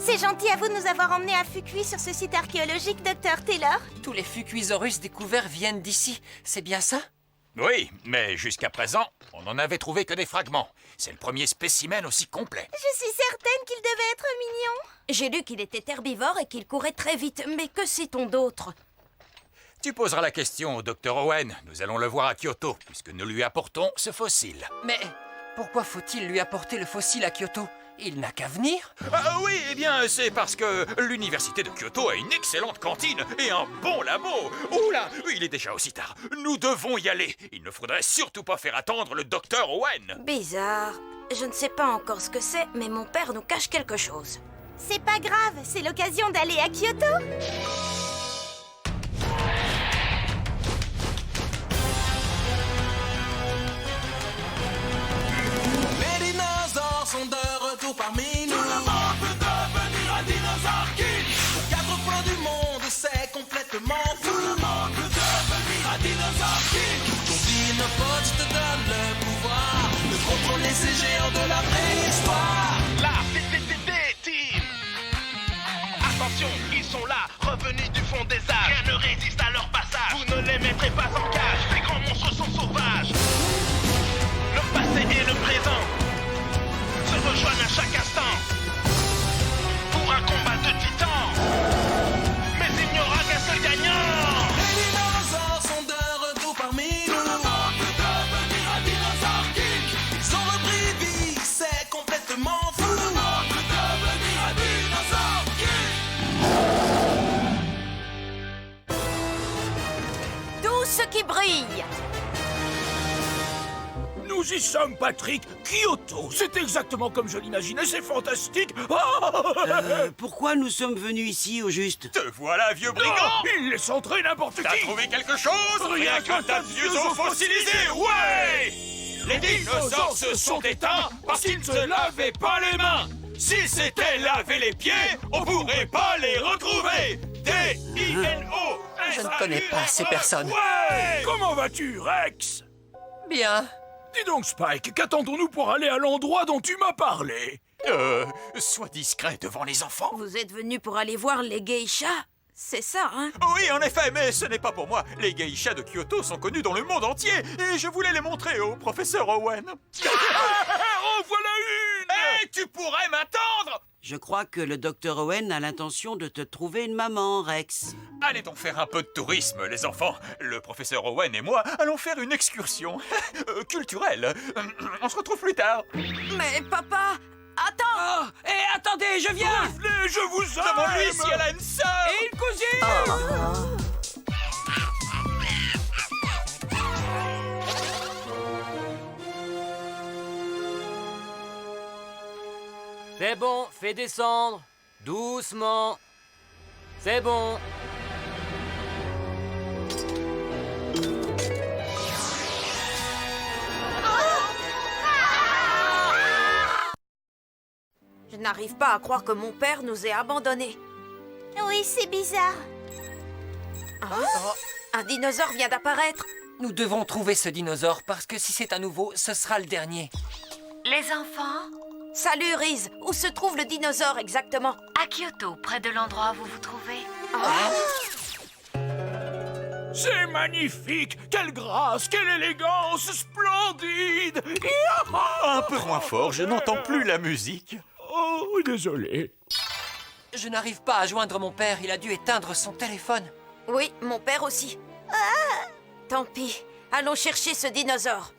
C'est gentil à vous de nous avoir emmenés à Fukui sur ce site archéologique, Dr. Taylor. Tous les Fukuisaurus découverts viennent d'ici, c'est bien ça? Oui, mais jusqu'à présent, on n'en avait trouvé que des fragments. C'est le premier spécimen aussi complet. Je suis certaine qu'il devait être mignon. J'ai lu qu'il était herbivore et qu'il courait très vite, mais que sait-on d'autre? Tu poseras la question au Dr. Owen. Nous allons le voir à Kyoto, puisque nous lui apportons ce fossile. Mais pourquoi faut-il lui apporter le fossile à Kyoto? Il n'a qu'à venir. Ah oui, eh bien, c'est parce que l'université de Kyoto a une excellente cantine et un bon labo. Oula, il est déjà aussi tard. Nous devons y aller. Il ne faudrait surtout pas faire attendre le Dr. Owen. Bizarre. Je ne sais pas encore ce que c'est, mais mon père nous cache quelque chose. C'est pas grave, c'est l'occasion d'aller à Kyoto. Les dinosaures sont de retour parmi nous. Tout le monde veut devenir un dinosaure king. Aux quatre coins du monde, c'est complètement fou. Tout le monde veut devenir un dinosaure king. Ton dinopote te donne le pouvoir de contrôler ces géants de la préhistoire. La team. Attention, ils sont là, revenus du fond des âges. Rien ne résiste à leur passage. Vous ne les mettrez pas en cage. Ces grands monstres sont sauvages. Le passé et le présent se rejoignent à chaque instant pour un combat de titans. Mais il n'y aura qu'un seul gagnant. Les dinosaures sont de retour parmi nous. Tout le monde veut devenir un dinosaure king. Ils ont repris vie, c'est complètement fou. Tout le monde veut devenir un dinosaure king. Tout ce qui brille. Nous y sommes, Patrick. Kyoto, c'est exactement comme je l'imaginais, c'est fantastique. Ah Pourquoi nous sommes venus ici, au juste? Te voilà, vieux brigand. Il laisse entrer n'importe T'as qui. trouvé quelque chose? Rien Rien que ta vieux os fossilisé, ouais! Les dinosaures se sont éteints parce qu'ils ne se lavaient pas les mains. S'ils s'étaient lavés les pieds, on pourrait pas les retrouver. D-I-N-O. Je ne connais pas ces personnes. Ouais. Comment vas-tu, Rex? Bien. Dis donc, Spike, qu'attendons-nous pour aller à l'endroit dont tu m'as parlé? Sois discret devant les enfants. Vous êtes venu pour aller voir les geishas? C'est ça, hein? Oui, en effet, mais ce n'est pas pour moi. Les geishas de Kyoto sont connus dans le monde entier et je voulais les montrer au professeur Owen. Oh, voilà une! Hé, tu pourrais m'attendre! Je crois que le Dr. Owen a l'intention de te trouver une maman, Rex. Allez donc faire un peu de tourisme, les enfants. Le professeur Owen et moi allons faire une excursion culturelle. On se retrouve plus tard. Mais papa, attends! Hé, attendez, je viens! Revenez, je vous aime! Demande-lui si elle a une sœur. Et une cousine! C'est bon, fais descendre. Doucement. C'est bon. Je n'arrive pas à croire que mon père nous ait abandonnés. Oui, c'est bizarre. Un dinosaure vient d'apparaître. Nous devons trouver ce dinosaure parce que si c'est un nouveau, ce sera le dernier. Les enfants, Salut, Riz. Où se trouve le dinosaure exactement? à Kyoto, près de l'endroit où vous vous trouvez. C'est magnifique! Quelle grâce, quelle élégance, splendide! Un peu moins fort, je n'entends plus la musique. Oh, désolé. Je n'arrive pas à joindre mon père, il a dû éteindre son téléphone. Oui, mon père aussi. Tant pis. Allons chercher ce dinosaure.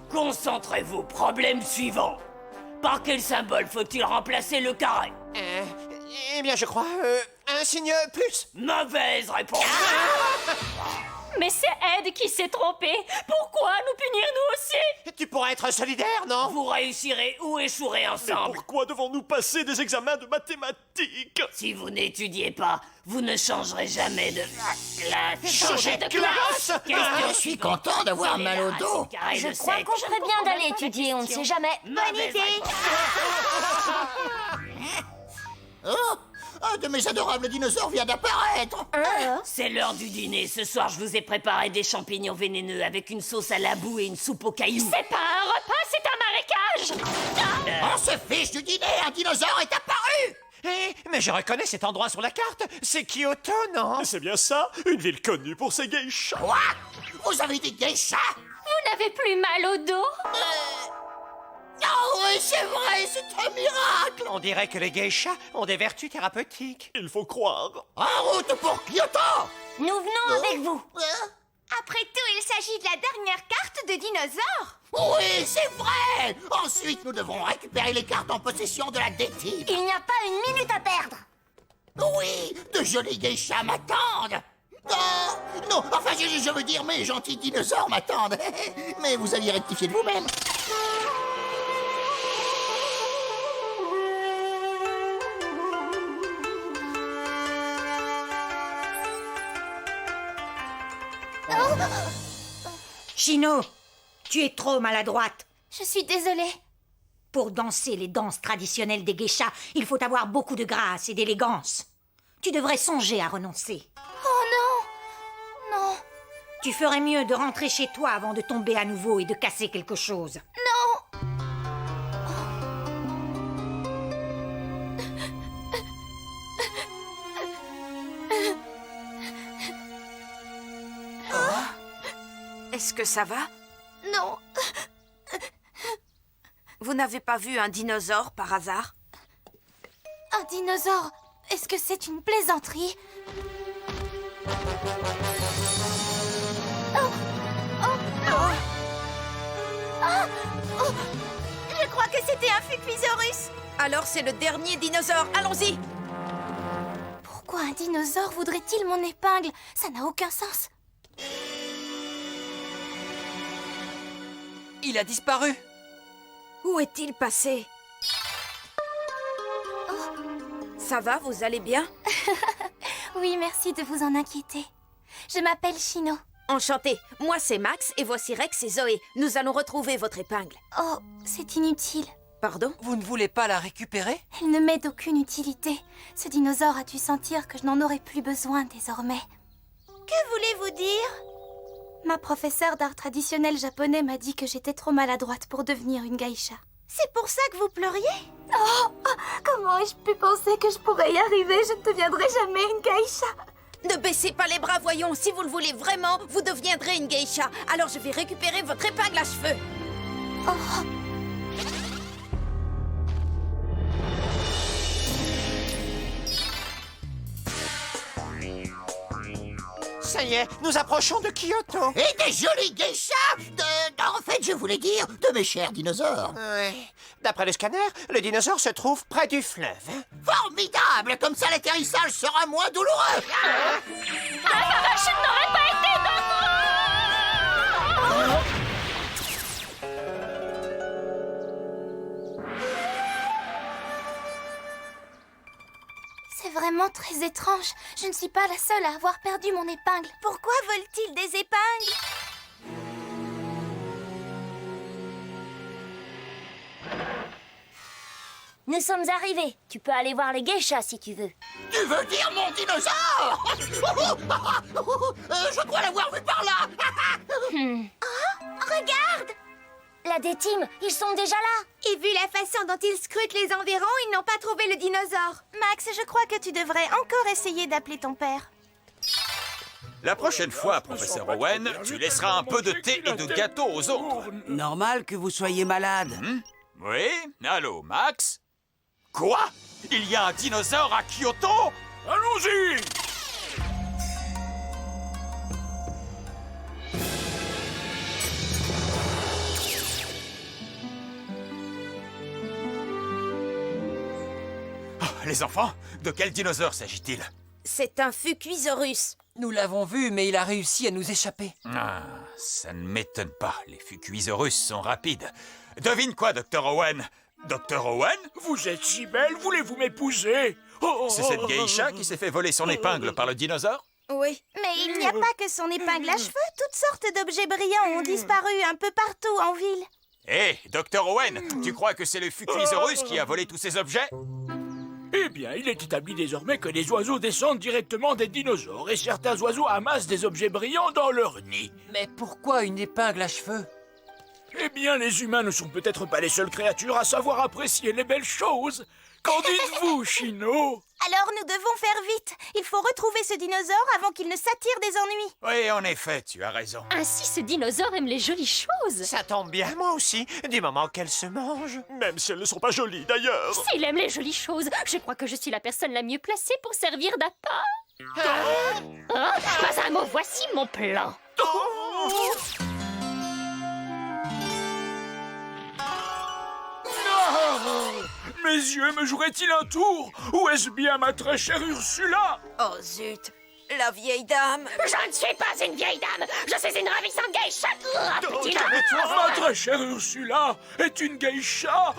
Concentrez-vous, problème suivant. Par quel symbole faut-il remplacer le carré? Eh bien, je crois, un signe plus. Mauvaise réponse. Mais c'est Ed qui s'est trompé. Pourquoi nous punir nous aussi? Tu pourrais être solidaire, non? Vous réussirez ou échouerez ensemble. Pourquoi devons-nous passer des examens de mathématiques? Si vous n'étudiez pas, vous ne changerez jamais de classe. Changer de classe? Je suis content d'avoir mal au dos. Je crois qu'on ferait bien d'aller étudier, on ne sait jamais. Bonne idée. Oh, un de mes adorables dinosaures vient d'apparaître. C'est l'heure du dîner. Ce soir, je vous ai préparé des champignons vénéneux avec une sauce à la boue et une soupe aux cailloux. C'est pas un repas, c'est un marécage. On se fiche du dîner, un dinosaure est apparu. Mais je reconnais cet endroit sur la carte. C'est Kyoto, non? C'est bien ça, une ville connue pour ses geishas. Quoi? Vous avez des geishas? Vous n'avez plus mal au dos? Oh oui, c'est vrai, c'est un miracle. On dirait que les geishas ont des vertus thérapeutiques. Il faut croire. En route pour Kyoto. Nous venons avec vous. Hein? Après tout, il s'agit de la dernière carte de dinosaure. Oui, c'est vrai. Ensuite, nous devrons récupérer les cartes en possession de la D-Team. Il n'y a pas une minute à perdre. Oui, de jolis geishas m'attendent. Non, enfin, je veux dire, mes gentils dinosaures m'attendent. Mais vous alliez rectifier de vous-même. Chino, tu es trop maladroite. Je suis désolée. Pour danser les danses traditionnelles des geishas, il faut avoir beaucoup de grâce et d'élégance. Tu devrais songer à renoncer. Oh non. Non. Tu ferais mieux de rentrer chez toi avant de tomber à nouveau et de casser quelque chose. Non. Est-ce que ça va? Non. Vous n'avez pas vu un dinosaure par hasard? Un dinosaure? Est-ce que c'est une plaisanterie? Je crois que c'était un Fukuisaurus. Alors c'est le dernier dinosaure, allons-y! Pourquoi un dinosaure voudrait-il mon épingle? Ça n'a aucun sens. Il a disparu. Où est-il passé? Ça va, vous allez bien? Oui, merci de vous en inquiéter. Je m'appelle Chino. Enchantée, moi c'est Max et voici Rex et Zoé. Nous allons retrouver votre épingle. Oh, c'est inutile. Pardon? Vous ne voulez pas la récupérer? Elle ne m'est d'aucune utilité. Ce dinosaure a dû sentir que je n'en aurais plus besoin désormais. Que voulez-vous dire? Ma professeure d'art traditionnel japonais m'a dit que j'étais trop maladroite pour devenir une geisha. C'est pour ça que vous pleuriez? Oh, comment ai-je pu penser que je pourrais y arriver? Je ne deviendrai jamais une geisha. Ne baissez pas les bras, voyons. Si vous le voulez vraiment, vous deviendrez une geisha. Alors je vais récupérer votre épingle à cheveux. Oh. Ça y est, nous approchons de Kyoto. Et des jolis geishas en fait, je voulais dire de mes chers dinosaures. Ouais. D'après le scanner, le dinosaure se trouve près du fleuve. Formidable! Comme ça, l'atterrissage sera moins douloureux. La parachute n'aurait pas été C'est vraiment très étrange. Je ne suis pas la seule à avoir perdu mon épingle. Pourquoi volent-ils des épingles? Nous sommes arrivés. Tu peux aller voir les geishas si tu veux. Tu veux dire mon dinosaure? Je crois l'avoir vu par là. Oh, regarde! La D-Team, ils sont déjà là. Et vu la façon dont ils scrutent les environs, ils n'ont pas trouvé le dinosaure. Max, je crois que tu devrais encore essayer d'appeler ton père. La prochaine fois, professeur Owen, tu laisseras un peu de thé et de gâteau aux autres. Normal que vous soyez malade. Oui? Allô, Max? Quoi? Il y a un dinosaure à Kyoto? Allons-y! Les enfants, de quel dinosaure s'agit-il? C'est un Fukuisaurus. Nous l'avons vu, mais il a réussi à nous échapper. Ah, ça ne m'étonne pas. Les Fukuisaurus sont rapides. Devine quoi, Dr. Owen? Dr. Owen? Vous êtes si belle, voulez-vous m'épouser? C'est cette geisha qui s'est fait voler son épingle par le dinosaure? Oui. Mais il n'y a pas que son épingle à cheveux. Toutes sortes d'objets brillants ont disparu un peu partout en ville. Hé, Dr. Owen, tu crois que c'est le Fukuisaurus qui a volé tous ces objets? Eh bien, il est établi désormais que les oiseaux descendent directement des dinosaures et certains oiseaux amassent des objets brillants dans leur nid. Mais pourquoi une épingle à cheveux? Eh bien, les humains ne sont peut-être pas les seules créatures à savoir apprécier les belles choses. Qu'en dites-vous, Chino? Alors nous devons faire vite. Il faut retrouver ce dinosaure avant qu'il ne s'attire des ennuis. Oui, en effet, tu as raison. Ainsi, ce dinosaure aime les jolies choses. Ça tombe bien, moi aussi, du moment qu'elles se mangent. Même si elles ne sont pas jolies, d'ailleurs. S'il aime les jolies choses, je crois que je suis la personne la mieux placée pour servir d'appât. Pas un mot, voici mon plan. Mes yeux me joueraient-ils un tour? Où est-ce bien ma très chère Ursula? Oh zut, la vieille dame. Je ne suis pas une vieille dame, je suis une ravissante geisha. Ma très chère Ursula est une geisha.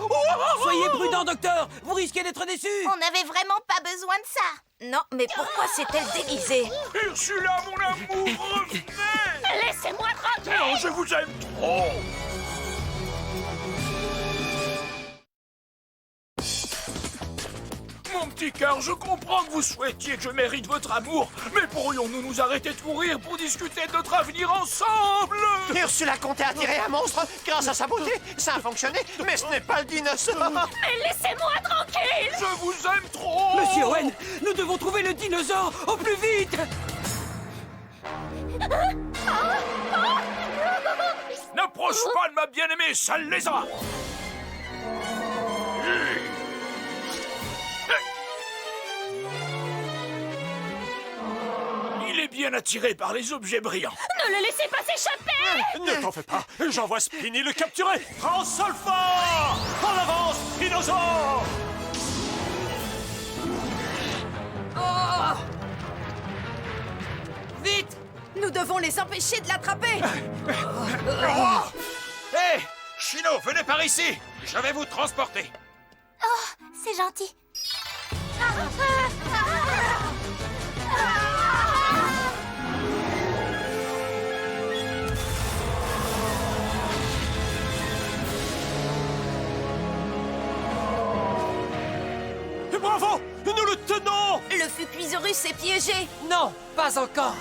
Soyez prudent, docteur. Vous risquez d'être déçu. On n'avait vraiment pas besoin de ça. Non, mais pourquoi s'est-elle déguisée? Ursula, mon amour, revenez! Laissez-moi tranquille. Non, je vous aime trop. Mon petit cœur, je comprends que vous souhaitiez que je mérite votre amour, mais pourrions-nous nous arrêter de courir pour discuter de notre avenir ensemble? Ursula comptait attirer un monstre grâce à sa beauté. Ça a fonctionné, mais ce n'est pas le dinosaure. Mais laissez-moi tranquille. Je vous aime trop. Monsieur Owen, nous devons trouver le dinosaure au plus vite. N'approche pas de ma bien-aimée, sale lézard. Il est bien attiré par les objets brillants. Ne le laissez pas s'échapper. Ne t'en fais pas, j'envoie Spiny le capturer. Transalpha! En avance, dinosaure! Oh! Vite! Nous devons les empêcher de l'attraper. Hé, Chino, venez par ici. Je vais vous transporter. Oh, c'est gentil. Bravo! Nous le tenons! Le Fukuisaurus est piégé. Non, pas encore.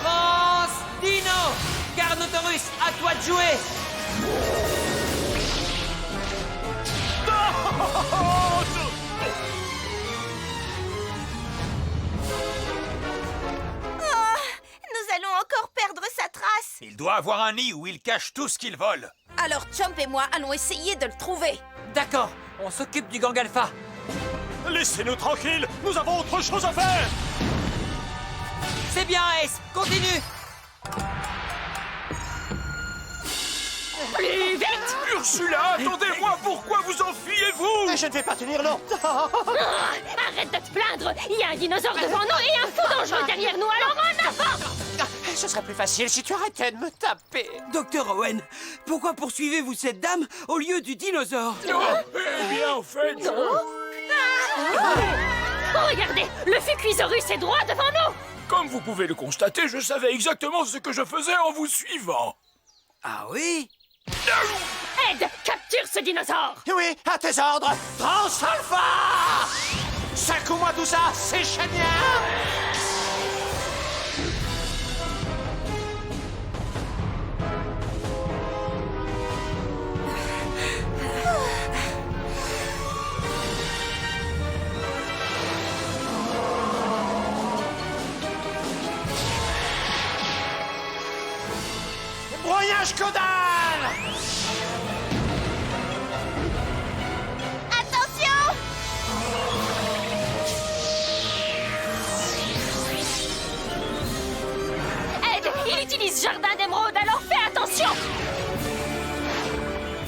France Dino! Carnotaurus, à toi de jouer! Nous allons encore perdre sa trace. Il doit avoir un nid où il cache tout ce qu'il vole. Alors Chomp et moi allons essayer de le trouver. D'accord, on s'occupe du gang alpha. Laissez-nous tranquilles, nous avons autre chose à faire! C'est bien, Ace, continue. Plus vite. Ursula, attendez-moi, pourquoi vous enfuyez-vous? Je ne vais pas tenir longtemps! Arrête de te plaindre. Il y a un dinosaure devant nous et un fou dangereux derrière nous, alors en avant. Ce serait plus facile si tu arrêtais de me taper. Docteur Owen, pourquoi poursuivez-vous cette dame au lieu du dinosaure? Eh bien, en fait, Oh, regardez, le Fukuisaurus est droit devant nous. Comme vous pouvez le constater, je savais exactement ce que je faisais en vous suivant. Ah oui? Ed, capture ce dinosaure. Oui, à tes ordres, Transalpha! Secoue-moi tout ça, c'est génial! Broyage caudal! Attention! Ed, il utilise Jardin d'Émeraude, alors fais attention.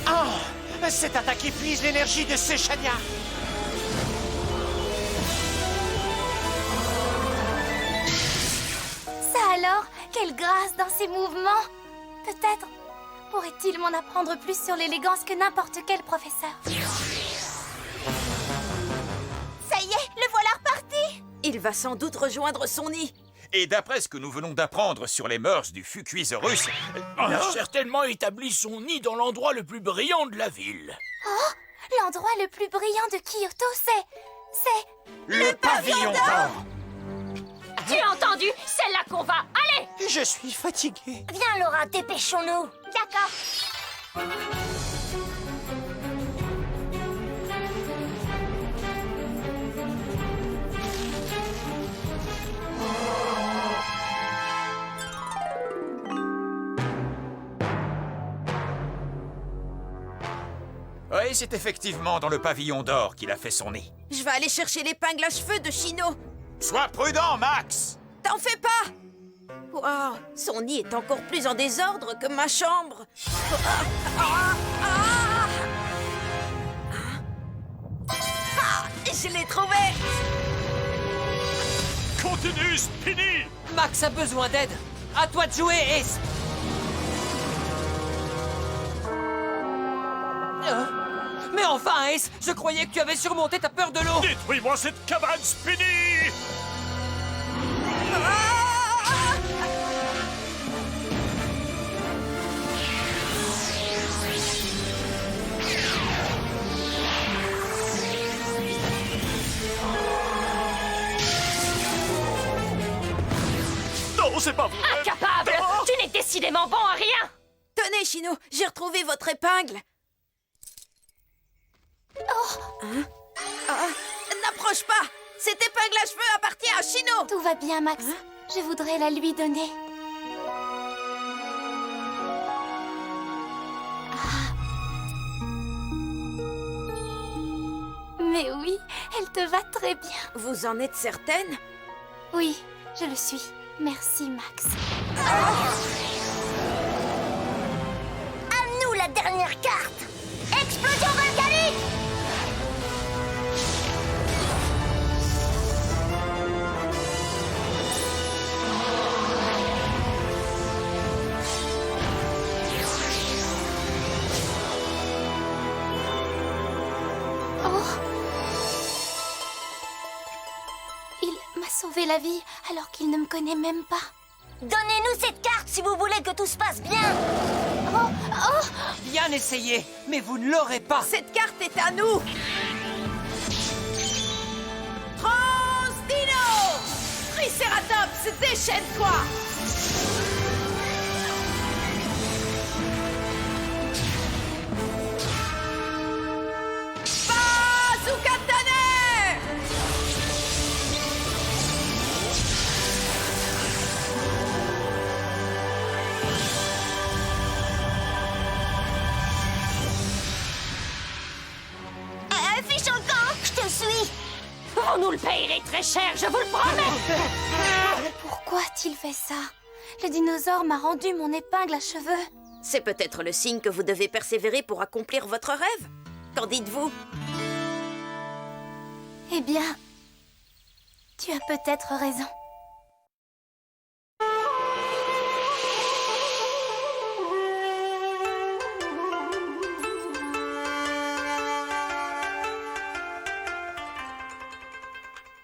Ah! Cette attaque épuise l'énergie de Séchania! alors, quelle grâce dans ses mouvements! Peut-être pourrait-il m'en apprendre plus sur l'élégance que n'importe quel professeur. Ça y est, le voilà reparti! Il va sans doute rejoindre son nid. Et d'après ce que nous venons d'apprendre sur les mœurs du Fukuisaurus, Il a certainement établi son nid dans l'endroit le plus brillant de la ville. Oh! L'endroit le plus brillant de Kyoto, c'est... le pavillon d'or! Tu as entendu? C'est là qu'on va. Allez! Je suis fatigué. Viens, Laura, dépêchons-nous. D'accord. Oui, c'est effectivement dans le pavillon d'or qu'il a fait son nid. Je vais aller chercher l'épingle à cheveux de Chino. Sois prudent, Max! T'en fais pas! Wow, son nid est encore plus en désordre que ma chambre. Je l'ai trouvé! Continue, Spinny! Max a besoin d'aide. À toi de jouer, Ace. Mais enfin, Ace, je croyais que tu avais surmonté ta peur de l'eau. Détruis-moi cette cabane, Spinny! Non, c'est pas vrai! Incapable! Tu n'es décidément bon à rien! Tenez, Chino, j'ai retrouvé votre épingle. Hein? N'approche pas! Cette épingle à cheveux appartient à Chino! Tout va bien, Max. Je voudrais la lui donner. Mais oui, elle te va très bien. Vous en êtes certaine? Oui, je le suis. Merci, Max. À nous la dernière carte! Explosion volcanique! Il m'a sauvé la vie alors qu'il ne me connaît même pas. Donnez-nous cette carte si vous voulez que tout se passe bien! Bien essayé, mais vous ne l'aurez pas. Cette carte est à nous! Transdino! Triceratops, déchaîne-toi! Bazooka-Tonnerre! Affiche en camp! Je te suis! Vous nous le payerez très cher, je vous le promets! Pourquoi a-t-il fait ça? Le dinosaure m'a rendu mon épingle à cheveux. C'est peut-être le signe que vous devez persévérer pour accomplir votre rêve. Qu'en dites-vous? Eh bien, tu as peut-être raison.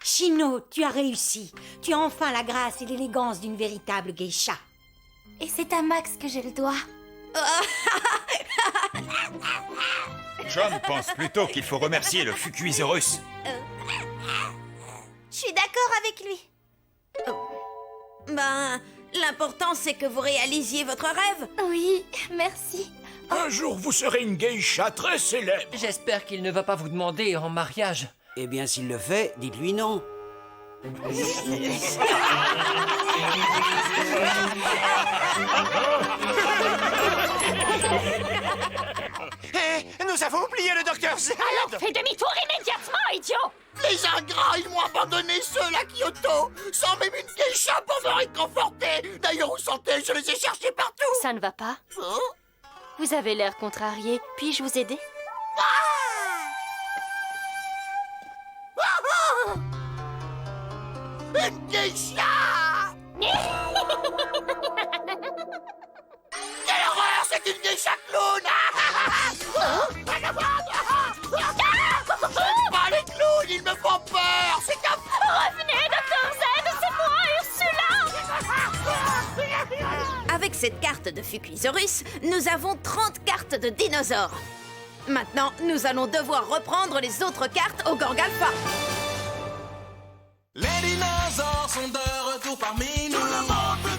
Chino, tu as réussi. Tu as enfin la grâce et l'élégance d'une véritable geisha. Et c'est à Max que je le dois. John pense plutôt qu'il faut remercier le Fukuisaurus. Je suis d'accord avec lui. Ben, l'important c'est que vous réalisiez votre rêve. Oui, merci. Un jour, vous serez une geisha très célèbre. J'espère qu'il ne va pas vous demander en mariage. Eh bien, s'il le fait, dites-lui non. Nous avons oublié le docteur Z. Alors fais demi-tour immédiatement, idiot! Les ingrats, ils m'ont abandonné seul à Kyoto, sans même une geisha pour me réconforter. D'ailleurs, où sont-elles? Je les ai cherchées partout. Ça ne va pas? Vous avez l'air contrarié. Puis-je vous aider? Une geisha! Quelle horreur, c'est une geisha clown. J'aime pas les clowns, ils me font peur. C'est un... Revenez, Dr. Z, c'est moi, Ursula. Avec cette carte de Fukuisaurus, nous avons 30 cartes de dinosaures. Maintenant, nous allons devoir reprendre les autres cartes au Gorgalfa. Les dinosaures sont de retour parmi nous. Tout le monde veut